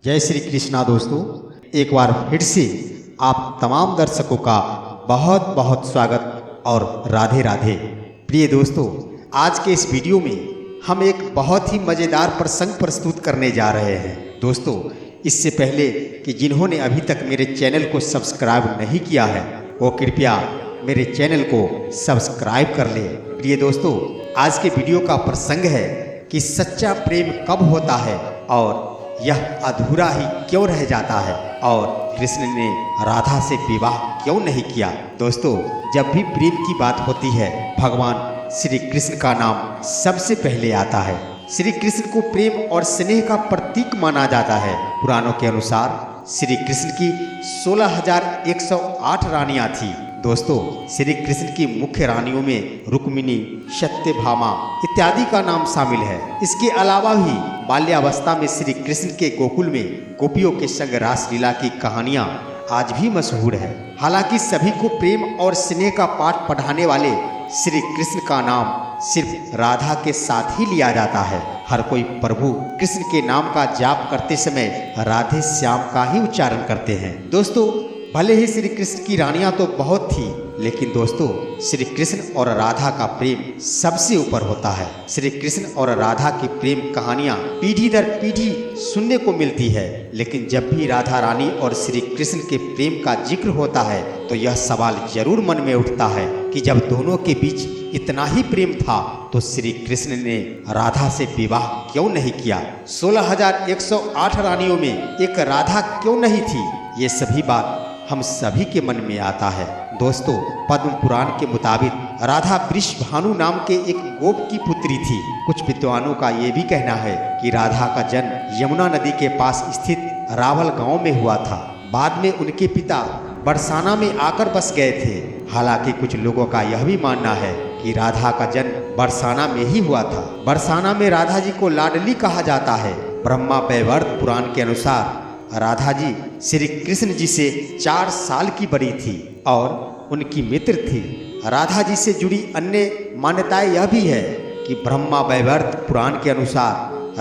जय श्री कृष्णा दोस्तों, एक बार फिर से आप तमाम दर्शकों का बहुत बहुत स्वागत और राधे राधे। प्रिय दोस्तों, आज के इस वीडियो में हम एक बहुत ही मज़ेदार प्रसंग प्रस्तुत करने जा रहे हैं। दोस्तों, इससे पहले कि जिन्होंने अभी तक मेरे चैनल को सब्सक्राइब नहीं किया है वो कृपया मेरे चैनल को सब्सक्राइब कर ले। प्रिय दोस्तों, आज के वीडियो का प्रसंग है कि सच्चा प्रेम कब होता है और यह अधूरा ही क्यों रह जाता है और कृष्ण ने राधा से विवाह क्यों नहीं किया। दोस्तों, जब भी प्रेम की बात होती है भगवान श्री कृष्ण का नाम सबसे पहले आता है। श्री कृष्ण को प्रेम और स्नेह का प्रतीक माना जाता है। पुराणों के अनुसार श्री कृष्ण की 16,108 रानियां थी। दोस्तों, श्री कृष्ण की मुख्य रानियों में रुक्मिणी, सत्यभामा इत्यादि का नाम शामिल है। इसके अलावा भी बाल्यावस्था में श्री कृष्ण के गोकुल में गोपियों के संग रासलीला की कहानियां आज भी मशहूर है। हालांकि सभी को प्रेम और स्नेह का पाठ पढ़ाने वाले श्री कृष्ण का नाम सिर्फ राधा के साथ ही लिया जाता है। हर कोई प्रभु कृष्ण के नाम का जाप करते समय राधे श्याम का ही उच्चारण करते हैं। दोस्तों, भले ही श्री कृष्ण की रानियां तो बहुत थी, लेकिन दोस्तों श्री कृष्ण और राधा का प्रेम सबसे ऊपर होता है। श्री कृष्ण और राधा की प्रेम कहानियां पीढ़ी दर पीढ़ी सुनने को मिलती है, लेकिन जब भी राधा रानी और श्री कृष्ण के प्रेम का जिक्र होता है तो यह सवाल जरूर मन में उठता है कि जब दोनों के बीच इतना ही प्रेम था तो श्री कृष्ण ने राधा से विवाह क्यों नहीं किया। 16,108 रानियों में एक राधा क्यों नहीं थी, ये सभी बात हम सभी के मन में आता है। दोस्तों, पद्म पुराण के मुताबिक राधा वृषभानु नाम के एक गोप की पुत्री थी। कुछ विद्वानों का ये भी कहना है कि राधा का जन्म यमुना नदी के पास स्थित रावल गांव में हुआ था। बाद में उनके पिता बरसाना में आकर बस गए थे। हालांकि कुछ लोगों का यह भी मानना है कि राधा का जन्म बरसाना में ही हुआ था। बरसाना में राधा जी को लाडली कहा जाता है। ब्रह्मा वैवर्त पुराण के अनुसार राधा जी श्री कृष्ण जी से 4 साल की बड़ी थी और उनकी मित्र थी। राधा जी से जुड़ी अन्य मान्यताएं यह भी है कि ब्रह्मा वैवर्त पुराण के अनुसार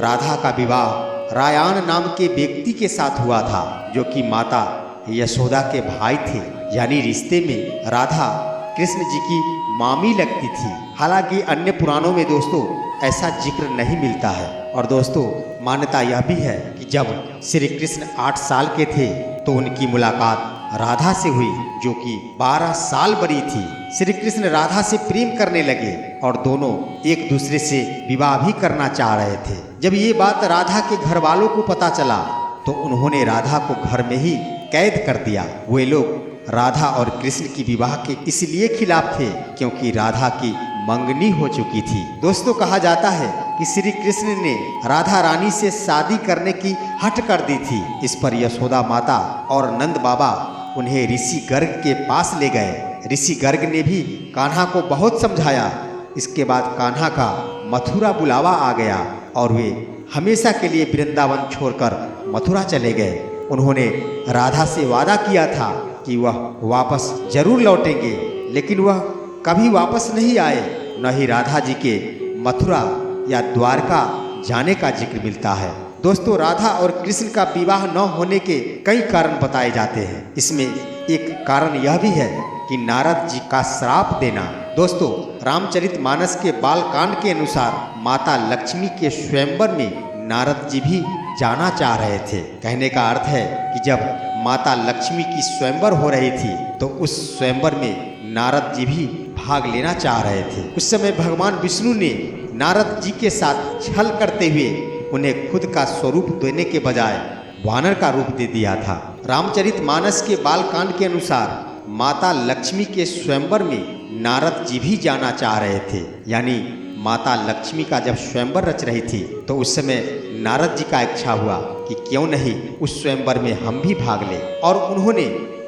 राधा का विवाह रायान नाम के व्यक्ति के साथ हुआ था, जो कि माता यशोदा के भाई थे। यानी रिश्ते में राधा कृष्ण जी की मामी लगती थी। हालांकि अन्य पुराणों में दोस्तों ऐसा जिक्र नहीं मिलता है। और दोस्तों, मान्यता यह भी है कि जब श्री कृष्ण 8 साल के थे तो उनकी मुलाकात राधा से हुई, जो कि 12 साल बड़ी थी। श्री कृष्ण राधा से प्रेम करने लगे और दोनों एक दूसरे से विवाह भी करना चाह रहे थे। जब ये बात राधा के घर वालों को पता चला तो उन्होंने राधा को घर में ही कैद कर दिया। वे लोग राधा और कृष्ण की विवाह के इसलिए खिलाफ थे क्योंकि राधा की मंगनी हो चुकी थी। दोस्तों, कहा जाता है कि श्री कृष्ण ने राधा रानी से शादी करने की हट कर दी थी। इस पर यशोदा माता और नंद बाबा उन्हें ऋषि गर्ग के पास ले गए। ऋषि गर्ग ने भी कान्हा को बहुत समझाया। इसके बाद कान्हा का मथुरा बुलावा आ गया और वे हमेशा के लिए वृंदावन छोड़कर मथुरा चले गए। उन्होंने राधा से वादा किया था कि वह वापस जरूर लौटेंगे, लेकिन वह कभी वापस नहीं आए। न ही राधा जी के मथुरा या द्वारका जाने का जिक्र मिलता है। दोस्तों, राधा और कृष्ण का विवाह न होने के कई कारण बताए जाते हैं। इसमें एक कारण यह भी है कि नारद जी का श्राप देना। दोस्तों, रामचरितमानस के बालकांड के अनुसार माता लक्ष्मी के स्वयंवर में नारद जी भी जाना चाह रहे थे। कहने का अर्थ है कि जब माता लक्ष्मी की स्वयंवर हो रही थी तो उस स्वयंवर में नारद जी भी भाग लेना चाह रहे थे। उस समय भगवान विष्णु ने नारद जी के साथ छल करते हुए उन्हें खुद का स्वरूप देने के बजाय वानर का रूप दे दिया था। रामचरितमानस के बालकांड के अनुसार माता लक्ष्मी के स्वयंवर में नारद जी भी जाना चाह रहे थे। यानी माता लक्ष्मी का जब स्वयंवर रच रही थी तो उस समय नारद जी का इच्छा हुआ कि क्यों नहीं उस स्वयंवर में हम भी भाग लें। और उन्होंने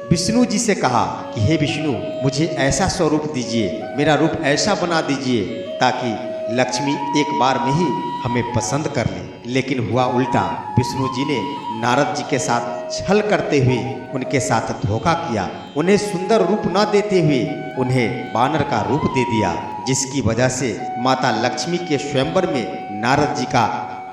विष्णु जी से कहा कि हे विष्णु, मुझे ऐसा स्वरूप दीजिए, मेरा रूप ऐसा बना दीजिए ताकि लक्ष्मी एक बार में ही हमें पसंद कर ले। लेकिन हुआ उल्टा। विष्णु जी ने नारद जी के साथ छल करते हुए उनके साथ धोखा किया। उन्हें सुंदर रूप न देते हुए उन्हें वानर का रूप दे दिया, जिसकी वजह से माता लक्ष्मी के स्वयंवर में नारद जी का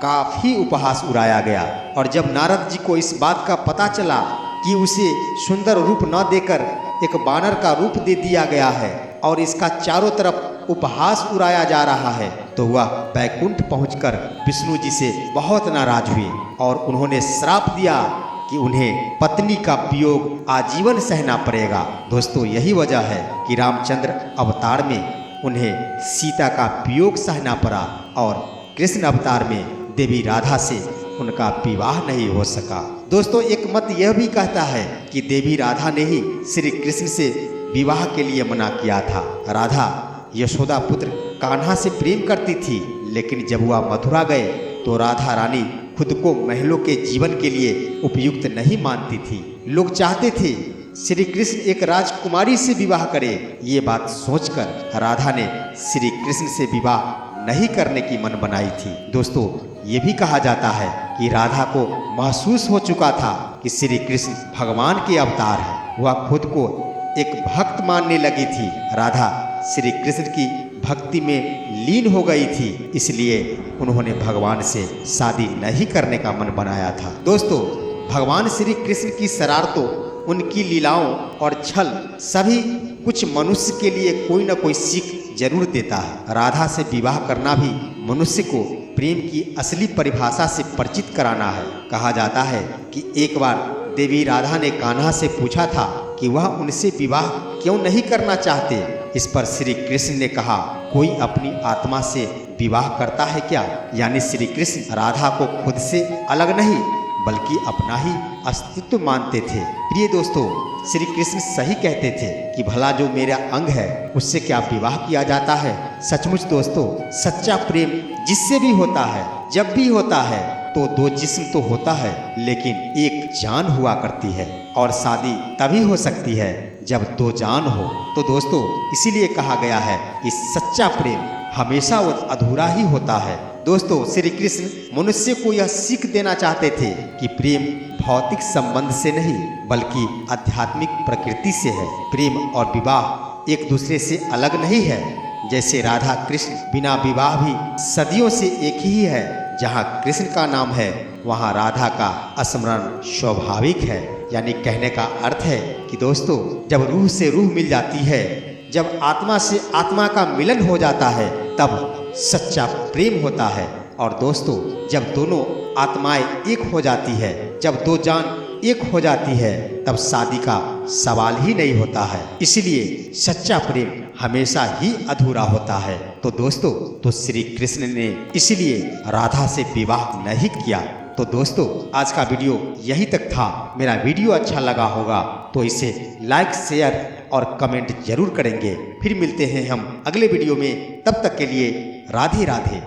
काफी उपहास उड़ाया गया। और जब नारद जी को इस बात का पता चला कि उसे सुंदर रूप न देकर एक बानर का रूप दे दिया गया है और इसका चारों तरफ उपहास उड़ाया जा रहा है, तो वह बैकुंठ पहुंचकर विष्णु जी से बहुत नाराज हुए और उन्होंने श्राप दिया कि उन्हें पत्नी का वियोग आजीवन सहना पड़ेगा। दोस्तों, यही वजह है कि रामचंद्र अवतार में उन्हें सीता का वियोग सहना पड़ा और कृष्ण अवतार में देवी राधा से उनका विवाह नहीं हो सका। दोस्तों, एक मत यह भी कहता है कि देवी राधा ने ही श्री कृष्ण से विवाह के लिए मना किया था। राधा यशोदा पुत्र कान्हा से प्रेम करती थी, लेकिन जब वह मथुरा गए तो राधा रानी खुद को महलों के जीवन के लिए उपयुक्त नहीं मानती थी। लोग चाहते थे श्री कृष्ण एक राजकुमारी से विवाह करे। ये बात सोचकर राधा ने श्री कृष्ण से विवाह नहीं करने की मन बनाई थी। दोस्तों, ये भी कहा जाता है कि राधा को महसूस हो चुका था कि श्री कृष्ण भगवान के अवतार है। वह खुद को एक भक्त मानने लगी थी। राधा श्री कृष्ण की भक्ति में लीन हो गई थी, इसलिए उन्होंने भगवान से शादी नहीं करने का मन बनाया था। दोस्तों, भगवान श्री कृष्ण की शरारतों, उनकी लीलाओं और छल सभी कुछ मनुष्य के लिए कोई न कोई सीख जरूर देता है। राधा से विवाह करना भी मनुष्य को प्रेम की असली परिभाषा से परिचित कराना है। कहा जाता है कि एक बार देवी राधा ने कान्हा से पूछा था कि वह उनसे विवाह क्यों नहीं करना चाहते। इस पर श्री कृष्ण ने कहा, कोई अपनी आत्मा से विवाह करता है क्या? यानी श्री कृष्ण राधा को खुद से अलग नहीं बल्कि अपना ही अस्तित्व मानते थे। प्रिय दोस्तों, श्री कृष्ण सही कहते थे कि भला जो मेरा अंग है उससे क्या विवाह किया जाता है? सचमुच दोस्तों, सच्चा प्रेम जिससे भी होता है, जब भी होता है, तो दो जिस्म तो होता है लेकिन एक जान हुआ करती है। और शादी तभी हो सकती है जब दो जान हो। तो दोस्तों, इसीलिए कहा गया है कि सच्चा प्रेम हमेशा वो अधूरा ही होता है। दोस्तों, श्री कृष्ण मनुष्य को यह सीख देना चाहते थे कि प्रेम भौतिक संबंध से नहीं बल्कि आध्यात्मिक प्रकृति से है। प्रेम और विवाह एक दूसरे से अलग नहीं है। जैसे राधा कृष्ण बिना विवाह भी सदियों से एक ही है। जहाँ कृष्ण का नाम है वहाँ राधा का स्मरण स्वाभाविक है। यानी कहने का अर्थ है कि दोस्तों, जब रूह से रूह मिल जाती है, जब आत्मा से आत्मा का मिलन हो जाता है, तब सच्चा प्रेम होता है। और दोस्तों, जब दोनों आत्माएं एक हो जाती है, जब दो जान एक हो जाती है, तब शादी का सवाल ही नहीं होता है। इसलिए सच्चा प्रेम हमेशा ही अधूरा होता है। तो दोस्तों, तो श्री कृष्ण ने इसलिए राधा से विवाह नहीं किया। तो दोस्तों, आज का वीडियो यही तक था। मेरा वीडियो अच्छा लगा होगा तो इसे लाइक, शेयर और कमेंट जरूर करेंगे। फिर मिलते हैं हम अगले वीडियो में। तब तक के लिए राधे राधे।